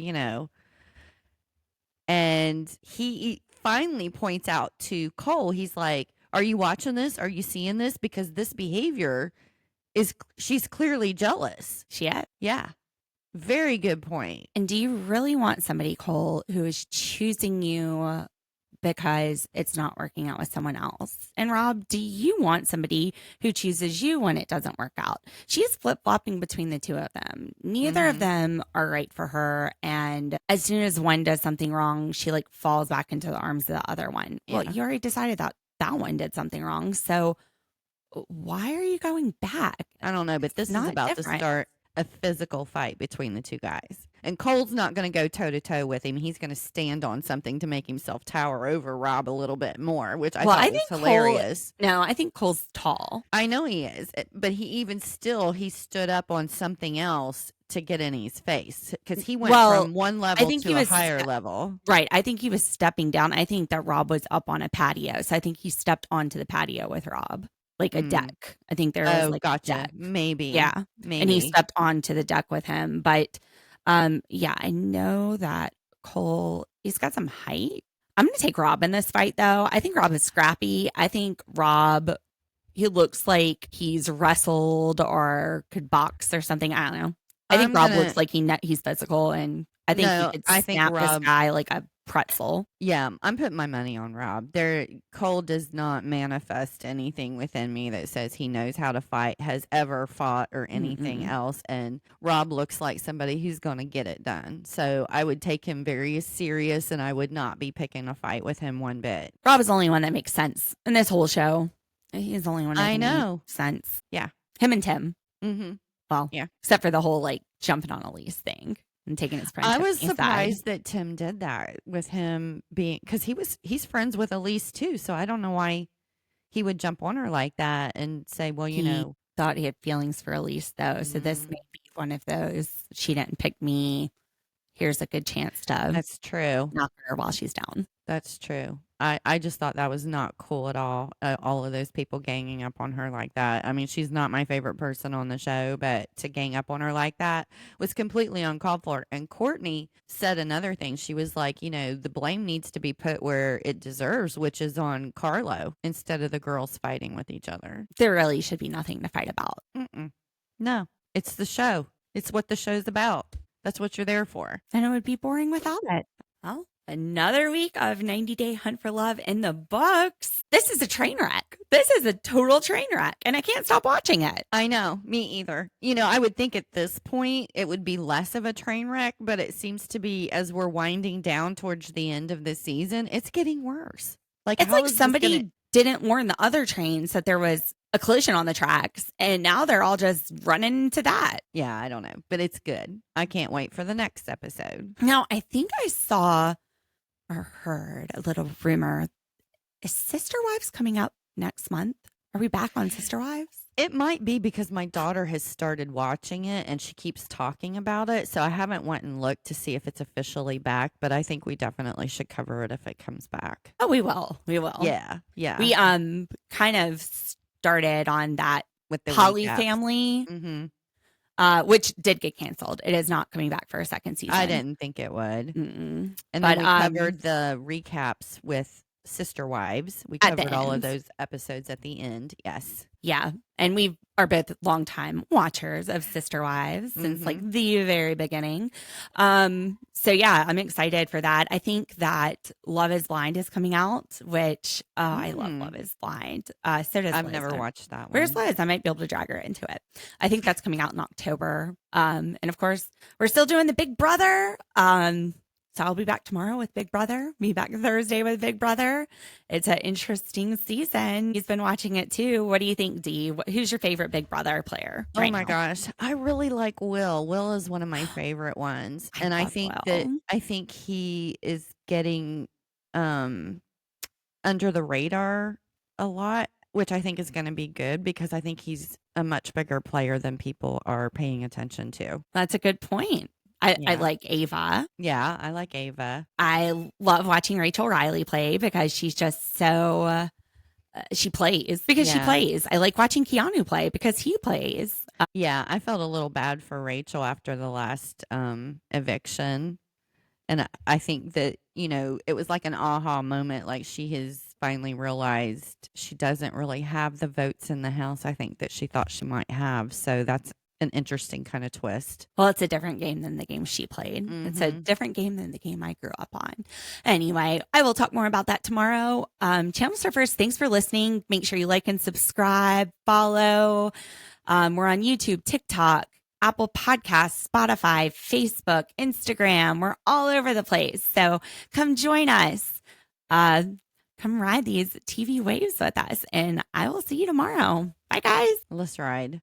And he finally points out to Cole, he's like, are you watching this? Are you seeing this? Because this behavior she's clearly jealous. Yeah. Very good point. And do you really want somebody, Cole, who is choosing you because it's not working out with someone else? And Rob, do you want somebody who chooses you when it doesn't work out? She's flip-flopping between the two of them. Neither of them are right for her. And as soon as one does something wrong, she falls back into the arms of the other one. Yeah. Well, you already decided that one did something wrong. So why are you going back? I don't know, but this is about to start a physical fight between the two guys. And Cole's not going to go toe to toe with him. He's going to stand on something to make himself tower over Rob a little bit more, which I thought was hilarious. I think Cole's tall. I know he is, but he stood up on something else to get in his face because he went from one level to a higher level. Right. I think he was stepping down. I think that Rob was up on a patio. So I think he stepped onto the patio with Rob, like a deck. I think there was like a deck. Maybe. Yeah. Maybe. And he stepped onto the deck with him. But yeah, I know that Cole, he's got some height. I'm going to take Rob in this fight, though. I think Rob is scrappy. I think Rob, he looks like he's wrestled or could box or something. I don't know. I think Rob looks like he's physical, and I think he could snap this guy like a pretzel. Yeah, I'm putting my money on Rob. Cole does not manifest anything within me that says he knows how to fight, has ever fought, or anything else. And Rob looks like somebody who's going to get it done. So I would take him very serious, and I would not be picking a fight with him one bit. Rob is the only one that makes sense in this whole show. He's the only one that makes sense. Yeah. Him and Tim. Mm-hmm. Well, yeah. Except for the whole like jumping on Elise thing and taking his friend. I was surprised that Tim did that with him being, because he's friends with Elise too. So I don't know why he would jump on her like that and say, well, he thought he had feelings for Elise though. So this may be one of those, she didn't pick me. Here's a good chance to That's true. knock her while she's down. That's true. I just thought that was not cool at all. All of those people ganging up on her like that. I mean, she's not my favorite person on the show, but to gang up on her like that was completely uncalled for. And Courtney said another thing. She was like, the blame needs to be put where it deserves, which is on Carlo instead of the girls fighting with each other. There really should be nothing to fight about. No, it's the show. It's what the show's about. That's what you're there for. And it would be boring without it. Well, another week of 90-Day Hunt for Love in the books. This is a train wreck. This is a total train wreck, and I can't stop watching it. I know, me either. I would think at this point it would be less of a train wreck, but it seems to be, as we're winding down towards the end of the season, it's getting worse. It's like somebody didn't warn the other trains that there was a collision on the tracks, and now they're all just running into that. Yeah, I don't know, but it's good. I can't wait for the next episode. Now, I think I saw or heard a little rumor. Is Sister Wives coming out next month? Are we back on Sister Wives? It might be because my daughter has started watching it and she keeps talking about it. So I haven't went and looked to see if it's officially back, but I think we definitely should cover it if it comes back. Oh, we will. We will. Yeah. Yeah. We kind of started on that with the Polly family, which did get canceled. It is not coming back for a second season. I didn't think it would. And then we covered the recaps with Sister Wives. We covered all of those episodes at the end. Yes. Yeah. And we are both longtime watchers of Sister Wives since like the very beginning. So yeah, I'm excited for that. I think that Love is Blind is coming out, which I love Love is Blind. So does I've Liz. never watched that one. Where's Liz? I might be able to drag her into it. I think that's coming out in October. And of course, we're still doing the Big Brother. So I'll be back tomorrow with Big Brother. Be back Thursday with Big Brother. It's an interesting season. He's been watching it too. What do you think, Dee? Who's your favorite Big Brother player? Oh my gosh. I really like Will. Will is one of my favorite ones. And I think he is getting under the radar a lot, which I think is going to be good because I think he's a much bigger player than people are paying attention to. That's a good point. I like Ava. Yeah, I like Ava. I love watching Rachel Riley play because she's just so, she plays because she plays. I like watching Keanu play because he plays. Yeah, I felt a little bad for Rachel after the last eviction. And I think that, it was like an aha moment. Like she has finally realized she doesn't really have the votes in the house I think that she thought she might have. So that's an interesting kind of twist. Well, it's a different game than the game she played. It's a different game than the game I grew up on. Anyway, I will talk more about that tomorrow. Channel Surfers, thanks for listening. Make sure you like and subscribe, follow. We're on YouTube, TikTok, Apple Podcasts, Spotify, Facebook, Instagram. We're all over the place. So come join us. Come ride these TV waves with us. And I will see you tomorrow. Bye, guys. Let's ride.